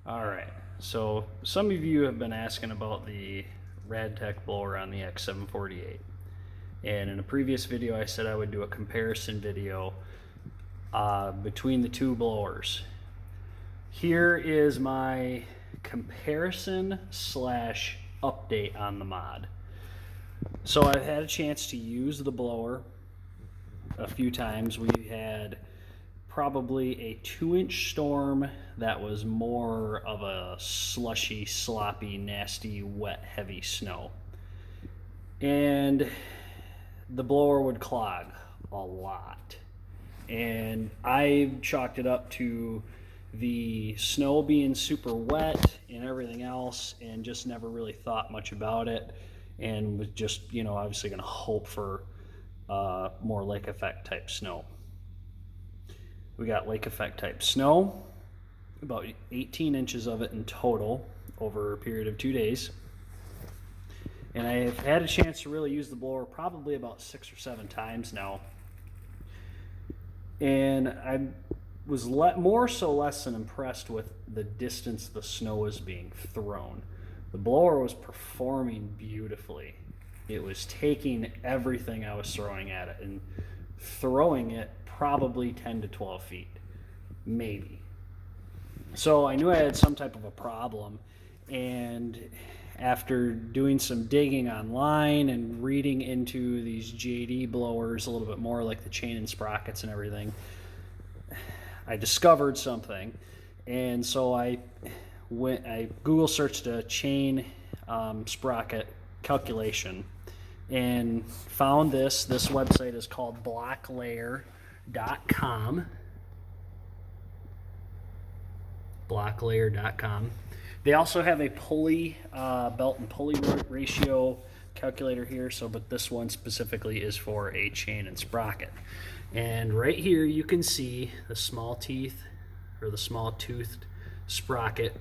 All right, so some of you have been asking about the Rad Tech blower on the X748. And in a previous video, I said I would do a comparison video between the two blowers. Here is my comparison slash update on the mod. So I've had a chance to use the blower a few times. We had probably a 2-inch storm that was more of a slushy, sloppy, nasty, wet, heavy snow. And the blower would clog a lot. And I chalked it up to the snow being super wet and everything else, and just never really thought much about it, and was just, obviously going to hope for more lake effect type snow. We got lake effect type snow, about 18 inches of it in total over a period of 2 days. And I've had a chance to really use the blower probably about 6 or 7 times now. And I was more so less than impressed with the distance the snow was being thrown. The blower was performing beautifully. It was taking everything I was throwing at it and throwing it probably 10 to 12 feet, maybe. So I knew I had some type of a problem, and after doing some digging online and reading into these JD blowers a little bit more, like the chain and sprockets and everything, I discovered something. And so I Google searched a chain sprocket calculation and found this. This website is called blocklayer.com. Blocklayer.com. They also have a pulley, belt and pulley ratio calculator here. But this one specifically is for a chain and sprocket. And right here you can see the small teeth, or the small toothed sprocket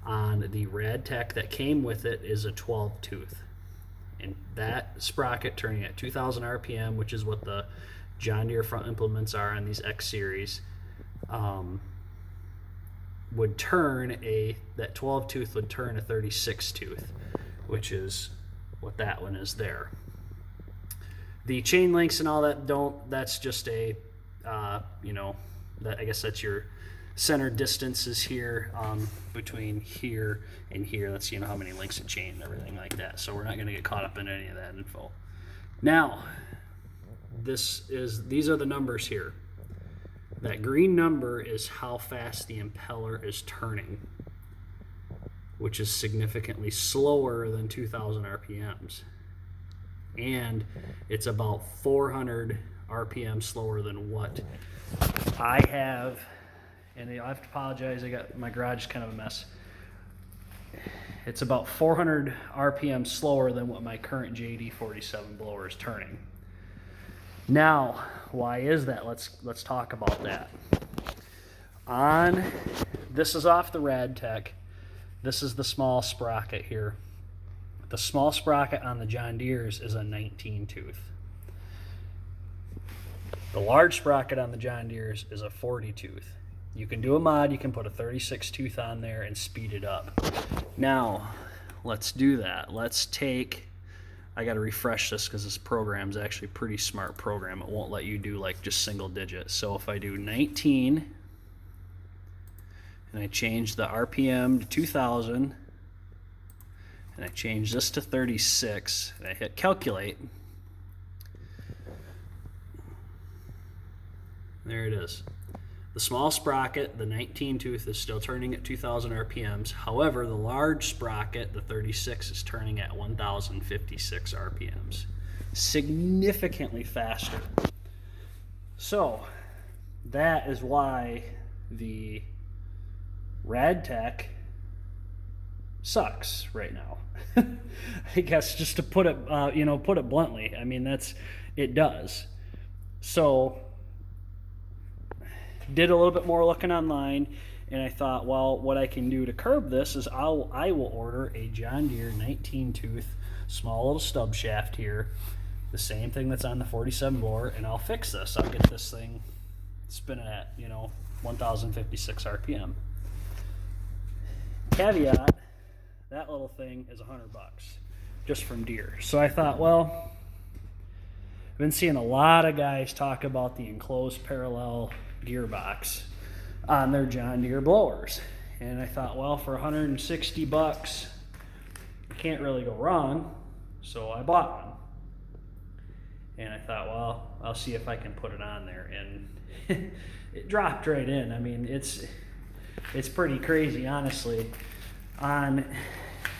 on the Rad Tech that came with it is a 12 tooth. And that sprocket turning at 2,000 RPM, which is what the John Deere front implements are on these X series, would turn that 12 tooth would turn a 36 tooth, which is what that one is there. The chain links and all that that's just I guess that's your center distances here between here and here. That's how many links of chain and everything like that. So we're not going to get caught up in any of that info. Now, these are the numbers here. That green number is how fast the impeller is turning, which is significantly slower than 2,000 RPMs. And it's about 400 RPM slower than what I have. And I have to apologize, my garage is kind of a mess. It's about 400 RPM slower than what my current JD47 blower is turning. Now, why is that? Let's talk about that. This is off the Rad Tech. This is the small sprocket here. The small sprocket on the John Deere's is a 19 tooth. The large sprocket on the John Deere's is a 40 tooth. You can do a mod, you can put a 36 tooth on there and speed it up. Now, let's do that. I got to refresh this because this program is actually a pretty smart program. It won't let you do like just single digits. So if I do 19 and I change the RPM to 2,000 and I change this to 36 and I hit calculate, there it is. The small sprocket, the 19 tooth, is still turning at 2,000 RPMs. However, the large sprocket, the 36, is turning at 1,056 RPMs. Significantly faster. So, that is why the Rad Tech sucks right now. I guess, just to put it, put it bluntly. I mean, it does. So, did a little bit more looking online, and I thought, well, what I can do to curb this is I will order a John Deere 19 tooth small little stub shaft here, the same thing that's on the 47 blower, and I'll fix this. I'll get this thing spinning at 1056 RPM. Caveat, that little thing is $100 just from Deere. So I thought, well, I've been seeing a lot of guys talk about the enclosed parallel gearbox on their John Deere blowers. And I thought, well, for $160, you can't really go wrong. So I bought one. And I thought, well, I'll see if I can put it on there. And it dropped right in. I mean, it's pretty crazy, honestly. On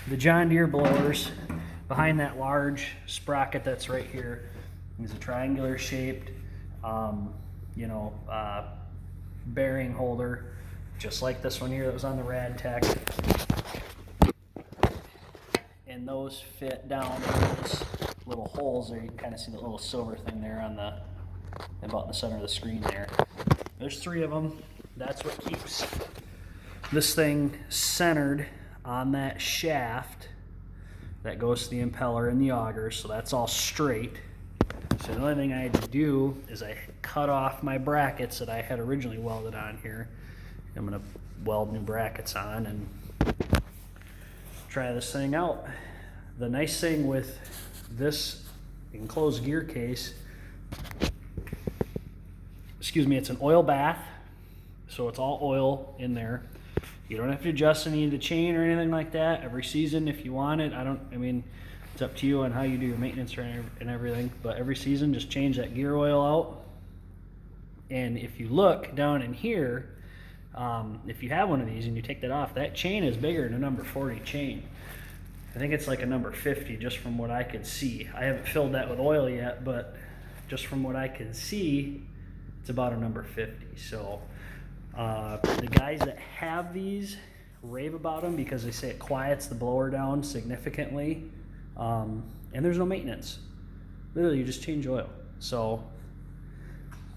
the John Deere blowers, behind that large sprocket that's right here is a triangular shaped, bearing holder, just like this one here that was on the Rad Tech. And those fit down in those little holes there. You can kind of see the little silver thing there on about in the center of the screen there. There's 3 of them. That's what keeps this thing centered on that shaft that goes to the impeller and the auger, so that's all straight. So the only thing I had to do is I cut off my brackets that I had originally welded on here. I'm going to weld new brackets on and try this thing out. The nice thing with this enclosed gear case, it's an oil bath, so it's all oil in there. You don't have to adjust any of the chain or anything like that. Every season, if you want it, it's up to you on how you do your maintenance and everything, but every season just change that gear oil out. And if you look down in here, if you have one of these and you take that off, that chain is bigger than a number 40 chain. I think it's like a number 50 just from what I could see. I haven't filled that with oil yet, but just from what I can see, it's about a number 50. So the guys that have these rave about them because they say it quiets the blower down significantly, and there's no maintenance. Literally, you just change oil. So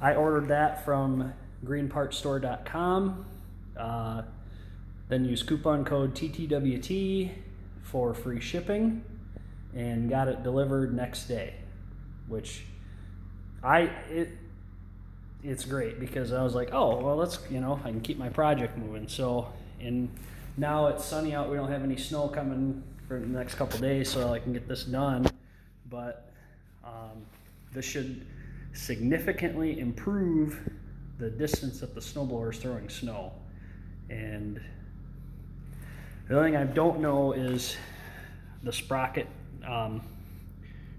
I ordered that from greenpartsstore.com, then use coupon code TTWT for free shipping, and got it delivered next day, which it's great because I was like, oh, well, I can keep my project moving. So, and now it's sunny out. We don't have any snow coming for the next couple days, so I can get this done. But this should significantly improve the distance that the snowblower is throwing snow. And the only thing I don't know is the sprocket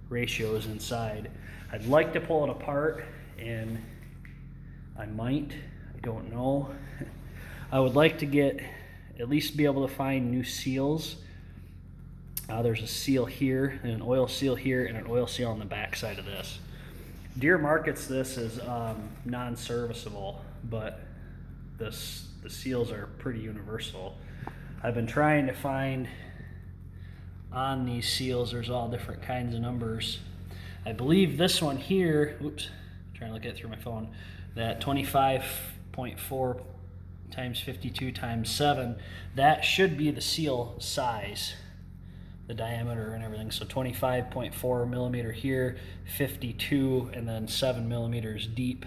ratios inside. I'd like to pull it apart, and I might, I don't know. I would like to at least be able to find new seals. There's a seal here, and an oil seal here, and an oil seal on the back side of this. Deere markets this as non-serviceable, but the seals are pretty universal. I've been trying to find on these seals, there's all different kinds of numbers. I believe this one here, oops, trying to look at it through my phone, that 25.4 times 52 times 7, that should be the seal size, the diameter and everything. So 25.4 millimeter here, 52, and then 7 millimeters deep.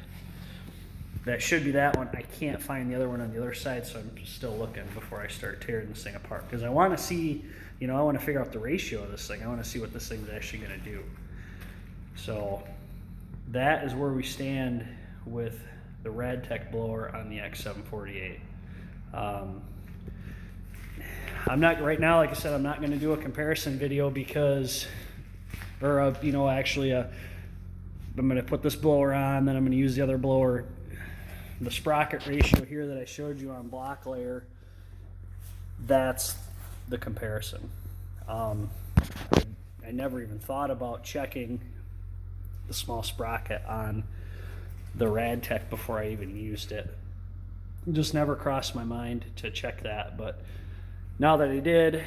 That should be that one. I can't find the other one on the other side, so I'm still looking before I start tearing this thing apart, because I want to see, I want to figure out the ratio of this thing. I want to see what this thing's actually going to do. So that is where we stand with the Rad Tech blower on the X748. I'm not right now, like I said, I'm not going to do a comparison video because, I'm going to put this blower on, then I'm going to use the other blower. The sprocket ratio here that I showed you on block layer, that's the comparison. I never even thought about checking the small sprocket on the Rad Tech before I even used it. It just never crossed my mind to check that, but now that I did,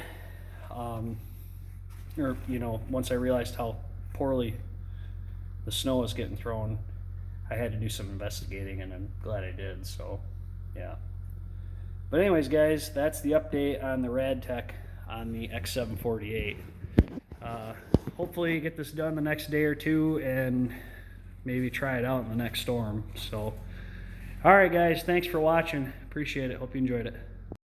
once I realized how poorly the snow was getting thrown, I had to do some investigating, and I'm glad I did. So yeah, but anyways, guys, that's the update on the Rad Tech on the X748. Hopefully get this done the next day or two and maybe try it out in the next storm. So all right, guys, thanks for watching. Appreciate it. Hope you enjoyed it.